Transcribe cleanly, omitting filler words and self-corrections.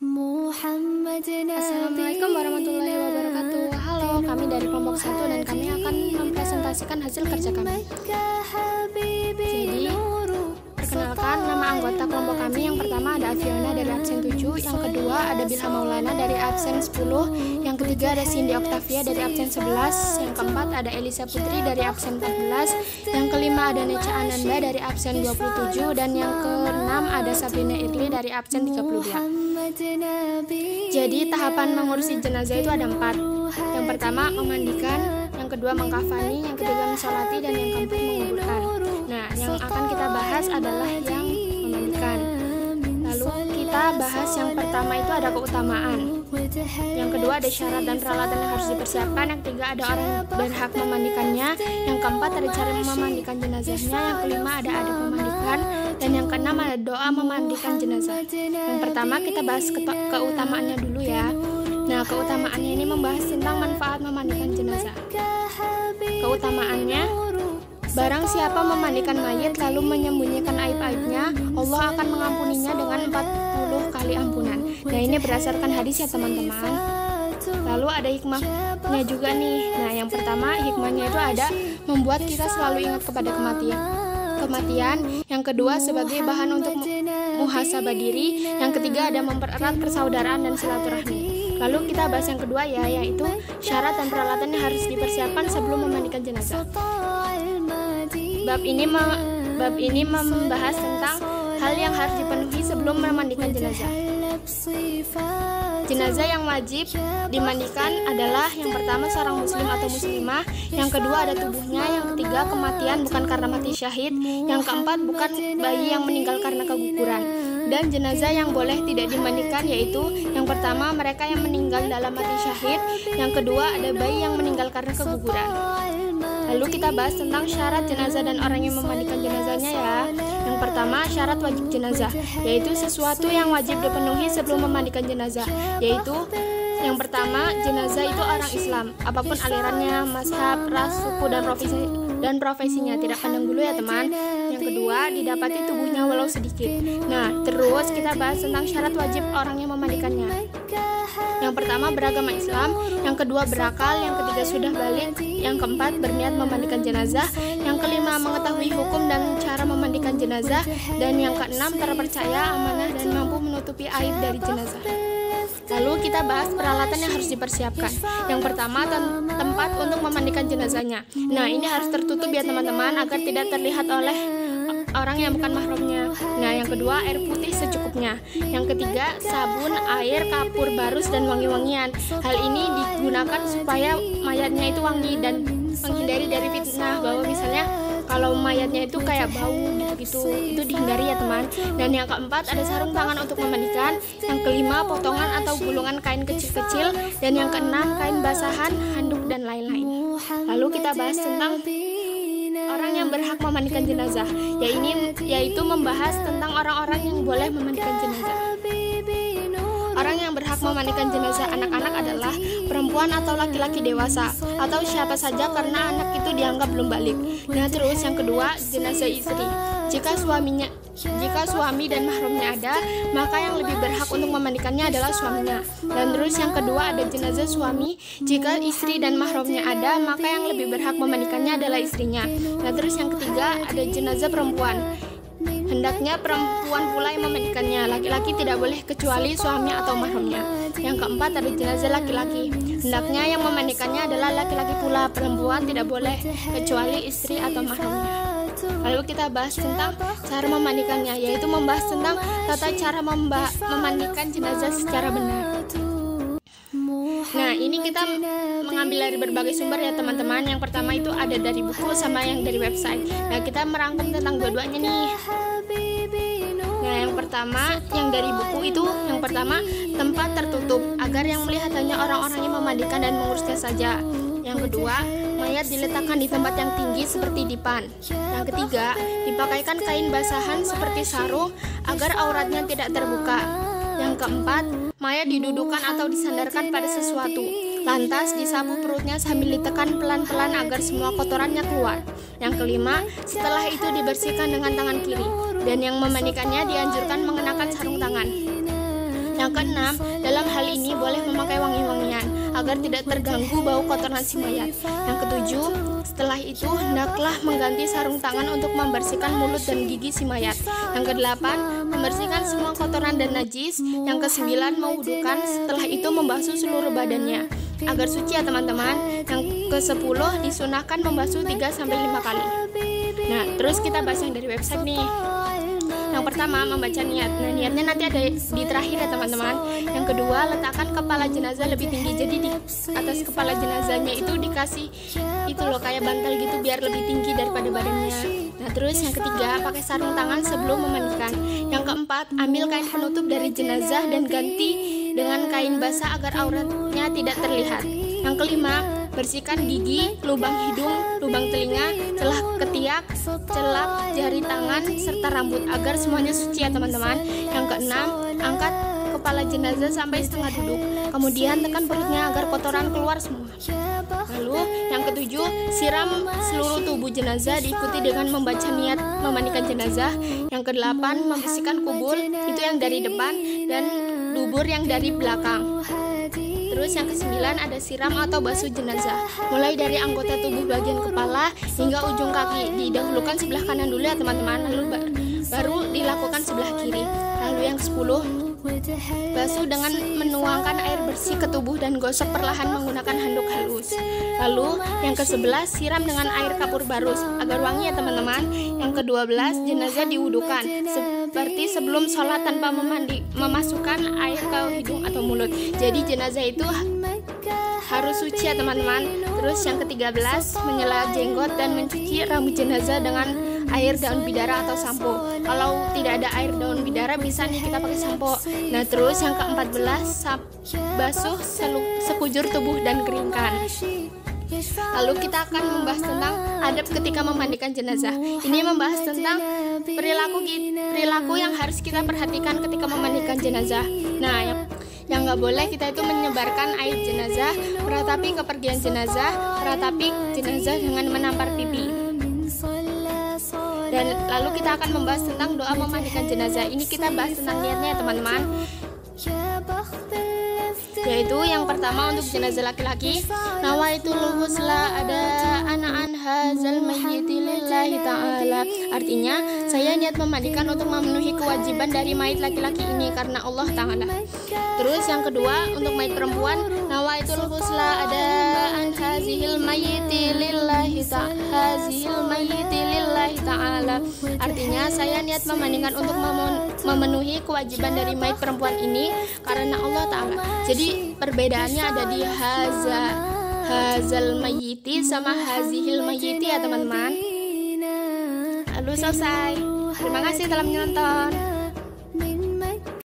Assalamualaikum warahmatullahi wabarakatuh. Halo, kami dari kelompok 1 dan kami akan mempresentasikan hasil kerja kami. Jadi, perkenalkan nama anggota kelompok kami. Yang pertama ada Afiona dari absen 7, yang kedua ada Bilha Maulana dari absen 10, yang ketiga ada Cindy Octavia dari absen 11, yang keempat ada Elisa Putri dari absen 14, yang kelima ada Necha Ananda dari absen 27, dan yang keenam ada Sabrina Irli dari absen 32. Jadi tahapan mengurusi jenazah itu ada 4. Yang pertama memandikan, yang kedua mengkafani, yang ketiga mensolati, dan yang keempat menguburkan. Nah, yang akan kita bahas adalah yang memandikan. Lalu kita bahas yang pertama itu ada keutamaan. Yang kedua ada syarat dan peralatan yang harus dipersiapkan. Yang ketiga ada orang yang berhak memandikannya. Yang keempat ada cara memandikan jenazahnya. Yang kelima ada adab memandikan. Dan yang keenam ada doa memandikan jenazah. Yang pertama kita bahas keutamaannya dulu ya. Nah, keutamaannya ini membahas tentang manfaat memandikan jenazah. Keutamaannya, barang siapa memandikan mayit lalu menyembunyikan aib-aibnya, Allah akan mengampuninya dengan 40 kali ampunan. Nah, ini berdasarkan hadis ya teman-teman. Lalu ada hikmahnya juga nih. Nah, yang pertama hikmahnya itu ada membuat kita selalu ingat kepada kematian. Yang kedua sebagai bahan untuk muhasabah diri. Yang ketiga ada mempererat persaudaraan dan silaturahmi. Lalu kita bahas yang kedua ya, yaitu syarat dan peralatan yang harus dipersiapkan sebelum memandikan jenazah. Bab ini membahas tentang hal yang harus dipenuhi sebelum memandikan jenazah. Jenazah yang wajib dimandikan adalah yang pertama seorang muslim atau muslimah, yang kedua ada tubuhnya, yang ketiga kematian bukan karena mati syahid, yang keempat bukan bayi yang meninggal karena keguguran. Dan jenazah yang boleh tidak dimandikan yaitu yang pertama mereka yang meninggal dalam mati syahid, yang kedua ada bayi yang meninggal karena keguguran. Lalu kita bahas tentang syarat jenazah dan orang yang memandikan jenazahnya ya. Yang pertama syarat wajib jenazah, yaitu sesuatu yang wajib dipenuhi sebelum memandikan jenazah, yaitu yang pertama jenazah itu orang Islam, apapun alirannya, mazhab, ras, suku, dan profesinya, tidak pandang bulu ya teman. Yang kedua didapati tubuhnya walau sedikit. Nah, terus kita bahas tentang syarat wajib orang yang memandikannya. Yang pertama beragama Islam, yang kedua berakal, yang ketiga sudah balik, yang keempat berniat memandikan jenazah, yang kelima mengetahui hukum dan cara memandikan jenazah, dan yang keenam terpercaya, amanah, dan mampu menutupi aib dari jenazah. Lalu kita bahas peralatan yang harus dipersiapkan. Yang pertama tempat untuk memandikan jenazahnya. Nah, ini harus tertutup ya teman-teman agar tidak terlihat oleh orang yang bukan mahramnya. Nah, yang kedua air putih secukupnya. Yang ketiga sabun, air, kapur, barus, dan wangi-wangian. Hal ini digunakan supaya mayatnya itu wangi dan menghindari dari fitnah bahwa misalnya kalau mayatnya itu kayak bau gitu-gitu, itu dihindari ya teman. Dan yang keempat ada sarung tangan untuk memandikan. Yang kelima potongan atau gulungan kain kecil-kecil. Dan yang keenam kain basahan, handuk, dan lain-lain. Lalu kita bahas tentang orang yang berhak memandikan jenazah, yaitu membahas tentang orang-orang yang boleh memandikan jenazah. Orang yang berhak memandikan jenazah anak-anak adalah perempuan atau laki-laki dewasa atau siapa saja karena anak itu dianggap belum balik. Nah, terus yang kedua jenazah istri. Jika suami dan mahramnya ada, maka yang lebih berhak untuk memandikannya adalah suaminya. Dan terus yang kedua ada jenazah suami. Jika istri dan mahramnya ada, maka yang lebih berhak memandikannya adalah istrinya. Nah, terus yang ketiga ada jenazah perempuan. Hendaknya perempuan pula yang memandikannya. Laki-laki tidak boleh kecuali suami atau mahramnya. Yang keempat ada jenazah laki-laki. Hendaknya yang memandikannya adalah laki-laki pula. Perempuan tidak boleh kecuali istri atau mahramnya. Lalu kita bahas tentang cara memandikannya, yaitu membahas tentang tata cara memandikan jenazah secara benar. Nah, ini kita mengambil dari berbagai sumber ya teman-teman. Yang pertama itu ada dari buku sama yang dari website. Nah, kita merangkum tentang dua-duanya nih. Nah, yang pertama yang dari buku itu yang pertama tempat tertutup agar yang melihat hanya orang-orang yang memandikan dan mengurusnya saja. Yang kedua, mayat diletakkan di tempat yang tinggi seperti dipan. Yang ketiga, dipakaikan kain basahan seperti sarung agar auratnya tidak terbuka. Yang keempat, mayat didudukan atau disandarkan pada sesuatu. Lantas disapu perutnya sambil ditekan pelan-pelan agar semua kotorannya keluar. Yang kelima, setelah itu dibersihkan dengan tangan kiri. Dan yang memandikannya dianjurkan mengenakan sarung tangan. Yang keenam, dalam hal ini boleh memakai wangi-wangian agar tidak terganggu bau kotoran si mayat. Yang ketujuh, setelah itu hendaklah mengganti sarung tangan untuk membersihkan mulut dan gigi si mayat. Yang kedelapan, membersihkan semua kotoran dan najis. Yang kesembilan, mewudukan, setelah itu membasuh seluruh badannya agar suci ya teman-teman. Yang ke-10, disunahkan membasuh 3-5 kali. Nah, terus kita bahas yang dari website nih. Yang pertama, membaca niat. Nah, niatnya nanti ada di terakhir ya teman-teman. Yang kedua, letakkan kepala jenazah lebih tinggi. Jadi di atas kepala jenazahnya itu dikasih itu loh kayak bantal gitu biar lebih tinggi daripada badannya. Nah, terus yang ketiga, pakai sarung tangan sebelum memandikan. Yang keempat, ambil kain penutup dari jenazah dan ganti dengan kain basah agar auratnya tidak terlihat. Yang kelima, bersihkan gigi, lubang hidung, lubang telinga, celah ketiak, celak jari tangan, serta rambut agar semuanya suci ya teman-teman. Yang keenam, angkat kepala jenazah sampai setengah duduk. Kemudian tekan perutnya agar kotoran keluar semua. Lalu yang ketujuh, siram seluruh tubuh jenazah diikuti dengan membaca niat memandikan jenazah. Yang kedelapan, membersihkan kubur, itu yang dari depan, dan dubur yang dari belakang. Terus yang kesembilan ada siram atau basuh jenazah, mulai dari anggota tubuh bagian kepala hingga ujung kaki. Didahulukan sebelah kanan dulu ya teman-teman, lalu baru dilakukan sebelah kiri. Lalu yang ke-10, basuh dengan menuangkan air bersih ke tubuh dan gosok perlahan menggunakan handuk halus. Lalu yang ke-11, siram dengan air kapur barus agar wangi ya teman-teman. Yang ke-12, jenazah diwudukan seperti sebelum sholat tanpa memasukkan air ke hidung atau mulut. Jadi jenazah itu harus suci ya teman-teman. Terus yang ke-13, menyela jenggot dan mencuci rambut jenazah dengan air daun bidara atau sampo. Kalau tidak ada air daun bidara bisa nih kita pakai sampo. Nah, terus yang ke-14, basuh sekujur tubuh dan keringkan. Lalu kita akan membahas tentang adab ketika memandikan jenazah. Ini membahas tentang perilaku yang harus kita perhatikan ketika memandikan jenazah. Nah, yang nggak boleh kita itu menyebarkan air jenazah, meratapi kepergian jenazah, meratapi jenazah dengan menampar pipi. Dan lalu kita akan membahas tentang doa memandikan jenazah. Ini kita bahas tentang niatnya ya teman-teman. Yaitu yang pertama untuk jenazah laki-laki, nawaitul ghusla ada ana'an hazal mayyiti lillahi ta'ala. Artinya, saya niat memandikan untuk memenuhi kewajiban dari mayit laki-laki ini karena Allah Ta'ala. Terus yang kedua, untuk mayit perempuan, nawaitul ghusla ada an hazihil mayyiti lillahi ta'ala. Artinya, saya niat memandikan untuk memenuhi kewajiban dari mayit perempuan ini karena Allah Ta'ala. Jadi perbedaannya ada di hazal mayyiti sama hazihil mayyiti ya teman-teman. Lalu selesai. Terima kasih telah menonton.